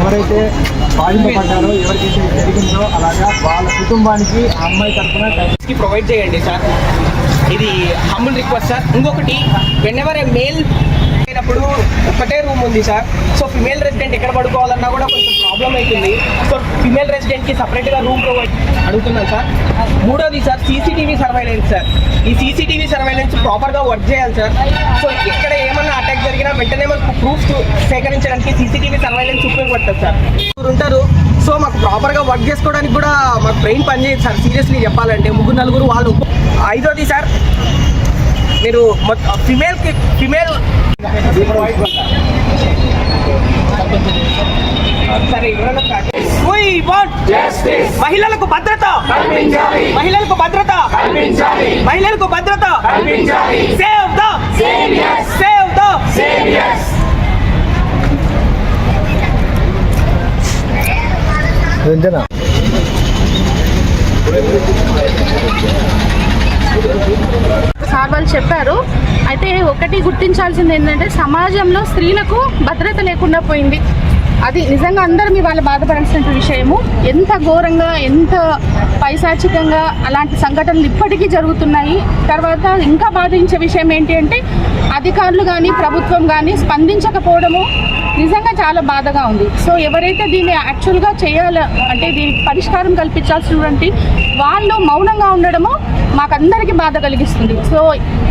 ఎవరైతే బాధింపబడ్డారో ఎవరికైతే జరిగిందో అలాగా వాళ్ళ కుటుంబానికి ఆ అమ్మాయి తరఫున ప్రొవైడ్ చేయండి సార్. ఇది హంబుల్ రిక్వెస్ట్ సార్. ఇంకొకటి, వెన్నెవర్ మేల్ అయినప్పుడు ఒకటే రూమ్ ఉంది సార్. సో ఫిమేల్ రెసిడెంట్ ఎక్కడ పడుకోవాలన్నా కూడా కొంచెం ప్రాబ్లం అవుతుంది. సో ఫిమేల్ రెసిడెంట్కి సపరేట్గా రూమ్ ప్రొవైడ్ అడుగుతున్నాను సార్. మూడోది సార్, సీసీటీవీ సర్వైలెన్స్ సార్. ఈ సీసీటీవీ సర్వైలెన్స్ ప్రాపర్గా వర్క్ చేయాలి సార్. సో ఎక్కడ ఏమన్నా అటాక్ జరిగినా వెంటనే మనకు ప్రూఫ్స్ సేకరించడానికి సీసీటీవీ సర్వైలెన్స్ ఉపయోగపడుతుంది సార్. ఉంటారు. సో మాకు ప్రాపర్గా వర్క్ చేసుకోవడానికి కూడా మాకు బ్రెయిన్ పనిచేయదు సార్. సీరియస్లీ చెప్పాలంటే 3-4 వాళ్ళు. ఐదోది సార్, మీరు ఫిమేల్ మహిళలకు భద్రత, మహిళలకు భద్రత, మహిళలకు భద్రత. Save the save the Ranjana sir వాళ్ళు చెప్పారు. అయితే ఒకటి గుర్తించాల్సింది ఏంటంటే సమాజంలో స్త్రీలకు భద్రత లేకుండా పోయింది. అది నిజంగా అందరం ఇవాళ బాధపడాల్సిన విషయము. ఎంత ఘోరంగా, ఎంత పైశాచికంగా అలాంటి సంఘటనలు ఇప్పటికీ జరుగుతున్నాయి. తర్వాత ఇంకా బాధించే విషయం ఏంటి అంటే అధికారులు కానీ ప్రభుత్వం కానీ స్పందించకపోవడము నిజంగా చాలా బాధగా ఉంది. సో ఎవరైతే దీన్ని యాక్చువల్గా చేయాలి అంటే దీనికి పరిష్కారం కల్పించాల్సినటువంటి వాళ్ళు మౌనంగా ఉండడము మాకందరికీ బాధ కలిగిస్తుంది. సో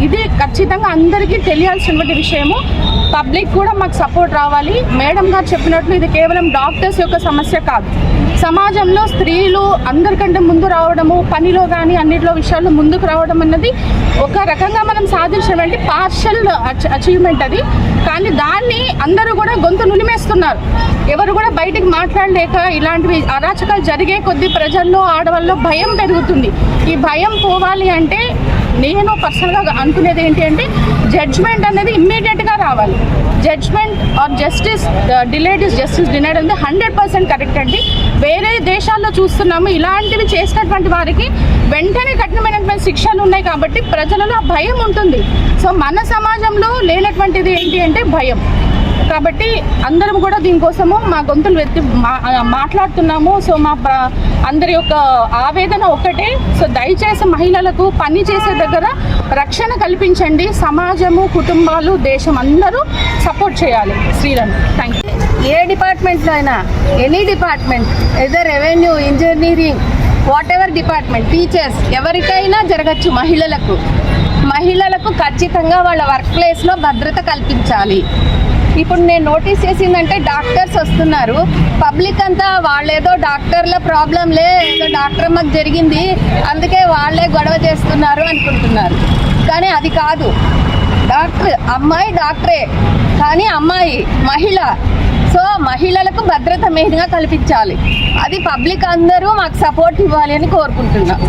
ఇది ఖచ్చితంగా అందరికీ తెలియాల్సినటువంటి విషయము. పబ్లిక్ కూడా మాకు సపోర్ట్ రావాలి. మేడం గారు చెప్పినట్లు ఇది కేవలం డాక్టర్స్ యొక్క సమస్య కాదు. సమాజంలో స్త్రీలు అందరికంటే ముందు రావడము, పనిలో కానీ అన్నింటిలో విషయాల్లో ముందుకు రావడం అన్నది ఒక రకంగా మనం సాధించినటువంటి పార్షల్ అచీవ్మెంట్ అది. కానీ దాన్ని అందరూ కూడా గొంతు నులిమేస్తున్నారు. ఎవరు కూడా బయటికి మాట్లాడలేక ఇలాంటివి అరాచకాలు జరిగే కొద్దీ ప్రజల్లో, ఆడవాళ్ళలో భయం పెరుగుతుంది. ఈ భయం పోవాలి అంటే నేను పర్సనల్గా అనుకునేది ఏంటి అంటే జడ్జ్మెంట్ అనేది ఇమ్మీడియట్గా రావాలి. Judgement or justice delayed is justice denied అనేది 100% కరెక్ట్ అండి. వేరే దేశాల్లో చూస్తున్నాము ఇలాంటివి చేసినటువంటి వారికి వెంటనే కఠినమైనటువంటి శిక్షలు ఉన్నాయి కాబట్టి ప్రజలలో భయం ఉంటుంది. సో మన సమాజంలో లేనటువంటిది ఏంటి అంటే భయం. కాబట్టి అందరం కూడా దీనికోసము మా గొంతులు ఎత్తి మాట్లాడుతున్నాము. సో మా అందరి యొక్క ఆవేదన ఒకటే. సో దయచేసి మహిళలకు పని చేసే దగ్గర రక్షణ కల్పించండి. సమాజము, కుటుంబాలు, దేశం అందరూ సపోర్ట్ చేయాలి స్త్రీలను. Thank you. ఏ డిపార్ట్మెంట్లో అయినా, any department, either revenue, engineering, what ever department, teachers, ఎవరికైనా జరగచ్చు. మహిళలకు ఖచ్చితంగా వాళ్ళ వర్క్ ప్లేస్లో భద్రత కల్పించాలి. ఇప్పుడు నేను నోటీస్ చేసిందంటే డాక్టర్స్ వస్తున్నారు, పబ్లిక్ అంతా వాళ్ళేదో డాక్టర్ల ప్రాబ్లంలే, ఏదో డాక్టర్ మాకు జరిగింది అందుకే వాళ్ళే గొడవ చేస్తున్నారు అనుకుంటున్నారు. కానీ అది కాదు. డాక్టర్ అమ్మాయి డాక్టరే, కానీ అమ్మాయి మహిళ. సో మహిళలకు భద్రత మెయిన్గా కల్పించాలి. అది పబ్లిక్ అందరూ మాకు సపోర్ట్ ఇవ్వాలి అని కోరుకుంటున్నాం.